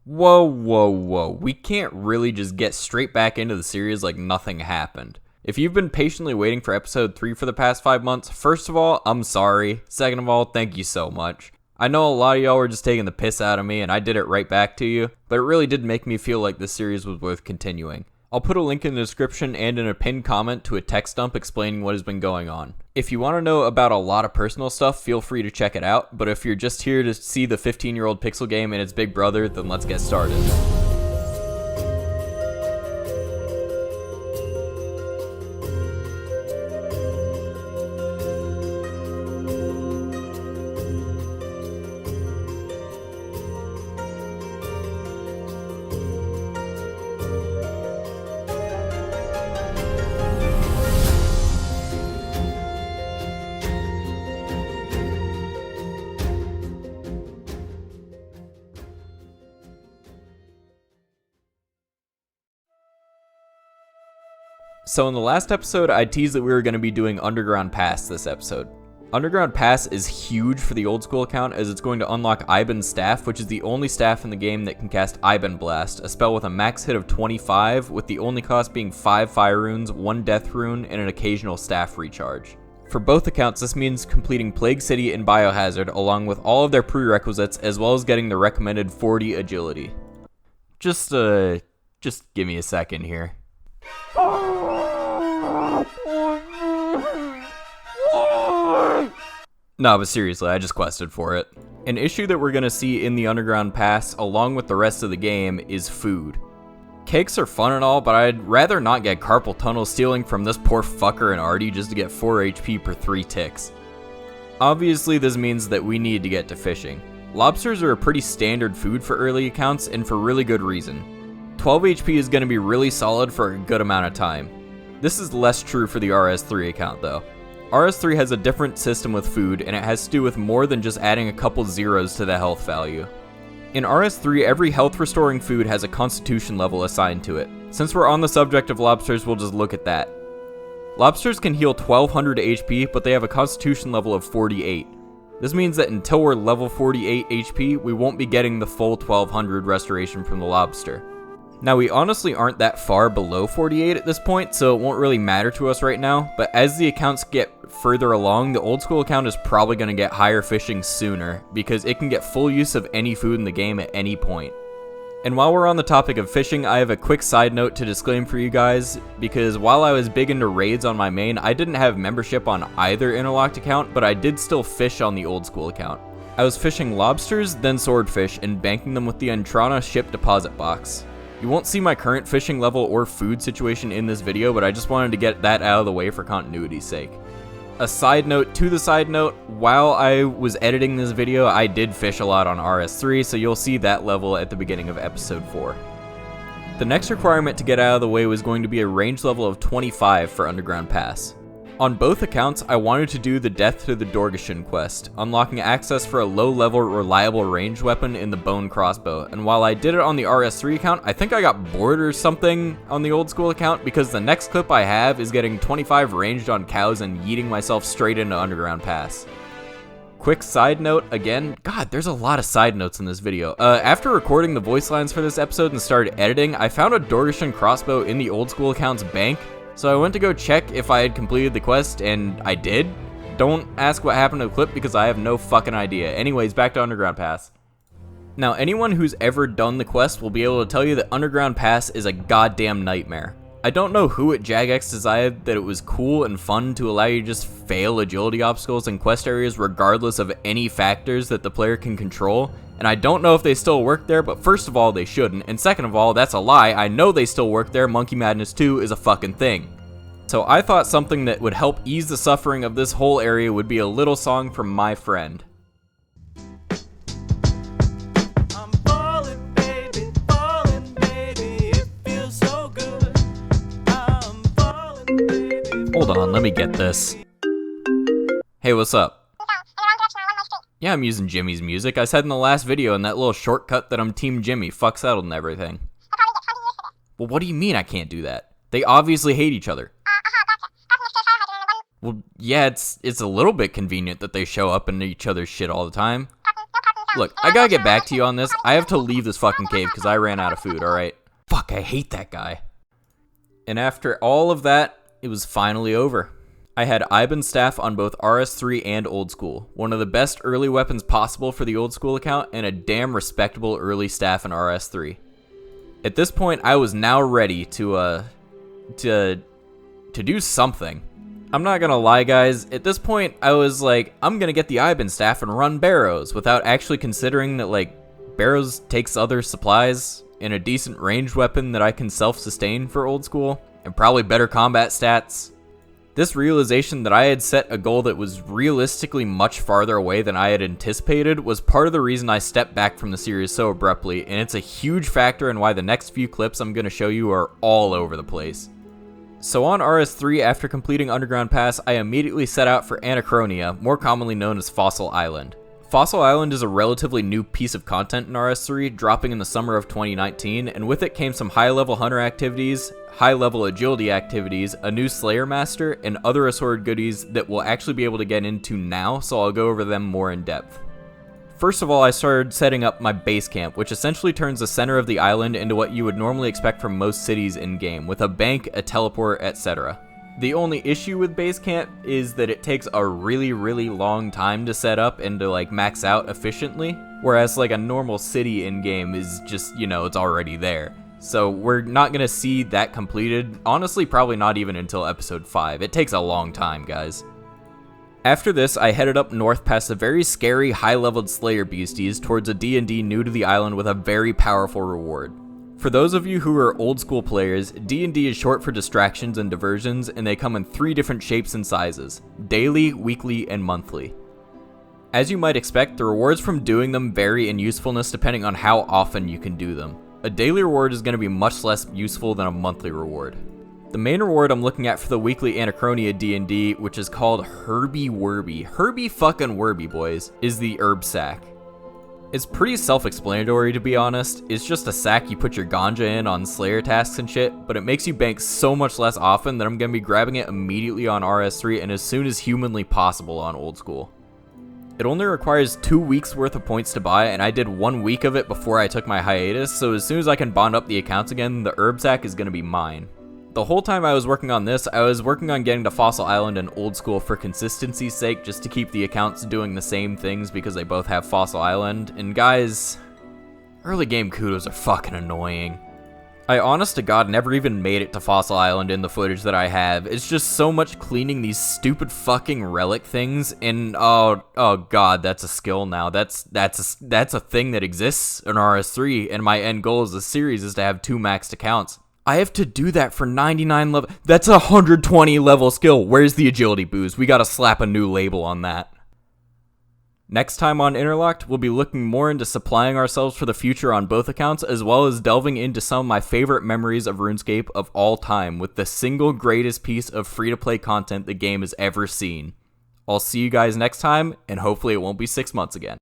Whoa. We can't really just get straight back into the series like nothing happened. If you've been patiently waiting for episode 3 for the past 5 months, first of all, I'm sorry. Second of all, thank you so much. I know a lot of y'all were just taking the piss out of me, and I did it right back to you, but it really did make me feel like this series was worth continuing. I'll put a link in the description and in a pinned comment to a text dump explaining what has been going on. If you want to know about a lot of personal stuff, feel free to check it out, but if you're just here to see the 15-year-old pixel game and its big brother, then let's get started. So in the last episode, I teased that we were going to be doing Underground Pass this episode. Underground Pass is huge for the Old School account as it's going to unlock Iban's staff, which is the only staff in the game that can cast Iban Blast, a spell with a max hit of 25, with the only cost being 5 fire runes, 1 death rune, and an occasional staff recharge. For both accounts, this means completing Plague City and Biohazard along with all of their prerequisites, as well as getting the recommended 40 agility. Just give me a second here. No, but seriously, I just quested for it. An issue that we're going to see in the Underground Pass, along with the rest of the game, is food. Cakes are fun and all, but I'd rather not get carpal tunnel stealing from this poor fucker and Artie just to get 4 HP per 3 ticks. Obviously, this means that we need to get to fishing. Lobsters are a pretty standard food for early accounts, and for really good reason. 12 HP is going to be really solid for a good amount of time. This is less true for the RS3 account though. RS3 has a different system with food, and it has to do with more than just adding a couple zeros to the health value. In RS3, every health restoring food has a constitution level assigned to it. Since we're on the subject of lobsters, we'll just look at that. Lobsters can heal 1200 HP, but they have a constitution level of 48. This means that until we're level 48 HP, we won't be getting the full 1200 restoration from the lobster. Now, we honestly aren't that far below 48 at this point, so it won't really matter to us right now, but as the accounts get further along, the Old School account is probably going to get higher fishing sooner, because it can get full use of any food in the game at any point. And while we're on the topic of fishing, I have a quick side note to disclaim for you guys, because while I was big into raids on my main, I didn't have membership on either Interlocked account, but I did still fish on the Old School account. I was fishing lobsters, then swordfish, and banking them with the Entrana ship deposit box. You won't see my current fishing level or food situation in this video, but I just wanted to get that out of the way for continuity's sake. A side note to the side note, while I was editing this video, I did fish a lot on RS3, so you'll see that level at the beginning of episode 4. The next requirement to get out of the way was going to be a range level of 25 for Underground Pass. On both accounts, I wanted to do the Death to the Dorgeshin quest, unlocking access for a low-level reliable ranged weapon in the bone crossbow, and while I did it on the RS3 account, I think I got bored or something on the Old School account, because the next clip I have is getting 25 ranged on cows and yeeting myself straight into Underground Pass. Quick side note, again, God, there's a lot of side notes in this video. After recording the voice lines for this episode and started editing, I found a Dorgeshin crossbow in the Old School account's bank, so I went to go check if I had completed the quest, and I did. Don't ask what happened to the clip because I have no fucking idea. Anyways, back to Underground Pass. Now, anyone who's ever done the quest will be able to tell you that Underground Pass is a goddamn nightmare. I don't know who at Jagex decided that it was cool and fun to allow you to just fail agility obstacles in quest areas regardless of any factors that the player can control, and I don't know if they still work there, but first of all, they shouldn't, and second of all, that's a lie. I know they still work there. Monkey Madness 2 is a fucking thing. So I thought something that would help ease the suffering of this whole area would be a little song from my friend. Hold on, let me get this. Hey, what's up? Yeah, I'm using Jimmy's music. I said in the last video in that little shortcut that I'm Team Jimmy. Fuck settled and everything. Well, what do you mean I can't do that? They obviously hate each other. Well, yeah, it's a little bit convenient that they show up in each other's shit all the time. Look, I gotta get back to you on this. I have to leave this fucking cave because I ran out of food, alright? Fuck, I hate that guy. And after all of that, it was finally over. I had Iban staff on both RS3 and Old School, one of the best early weapons possible for the Old School account, and a damn respectable early staff in RS3. At this point, I was now ready to do something. I'm not gonna lie, guys, at this point, I was like, I'm gonna get the Iban staff and run Barrows, without actually considering that, like, Barrows takes other supplies, and a decent ranged weapon that I can self-sustain for Old School, and probably better combat stats. This realization that I had set a goal that was realistically much farther away than I had anticipated was part of the reason I stepped back from the series so abruptly, and it's a huge factor in why the next few clips I'm going to show you are all over the place. So on RS3, after completing Underground Pass, I immediately set out for Anachronia, more commonly known as Fossil Island. Fossil Island is a relatively new piece of content in RS3, dropping in the summer of 2019, and with it came some high-level hunter activities, high-level agility activities, a new Slayer Master, and other assorted goodies that we'll actually be able to get into now, so I'll go over them more in depth. First of all, I started setting up my base camp, which essentially turns the center of the island into what you would normally expect from most cities in-game, with a bank, a teleport, etc. The only issue with base camp is that it takes a really long time to set up and to like max out efficiently, whereas like a normal city in-game is just, you know, it's already there. So we're not gonna see that completed, honestly probably not even until episode 5. It takes a long time, guys. After this, I headed up north past the very scary high-leveled Slayer beasties towards a D&D new to the island with a very powerful reward. For those of you who are old school players, D&D is short for distractions and diversions, and they come in 3 different shapes and sizes: daily, weekly, and monthly. As you might expect, the rewards from doing them vary in usefulness depending on how often you can do them. A daily reward is going to be much less useful than a monthly reward. The main reward I'm looking at for the weekly Anachronia D&D, which is called Herbie Werby, Herbie fucking Werby, boys, is the herb sack. It's pretty self-explanatory, to be honest. It's just a sack you put your ganja in on Slayer tasks and shit, but it makes you bank so much less often that I'm going to be grabbing it immediately on RS3 and as soon as humanly possible on Old School. It only requires 2 weeks worth of points to buy, and I did 1 week of it before I took my hiatus, so as soon as I can bond up the accounts again, the herb sack is going to be mine. The whole time I was working on this, I was working on getting to Fossil Island and Old School for consistency's sake, just to keep the accounts doing the same things because they both have Fossil Island, and guys, early game kudos are fucking annoying. I honest to god never even made it to Fossil Island in the footage that I have. It's just so much cleaning these stupid fucking relic things, and oh god, that's a skill now. That's a thing that exists in RS3, and my end goal as a series is to have 2 maxed accounts. I have to do that for 99 level. That's a 120 level skill. Where's the agility boost? We gotta slap a new label on that. Next time on Interlocked, we'll be looking more into supplying ourselves for the future on both accounts, as well as delving into some of my favorite memories of RuneScape of all time, with the single greatest piece of free-to-play content the game has ever seen. I'll see you guys next time, and hopefully it won't be 6 months again.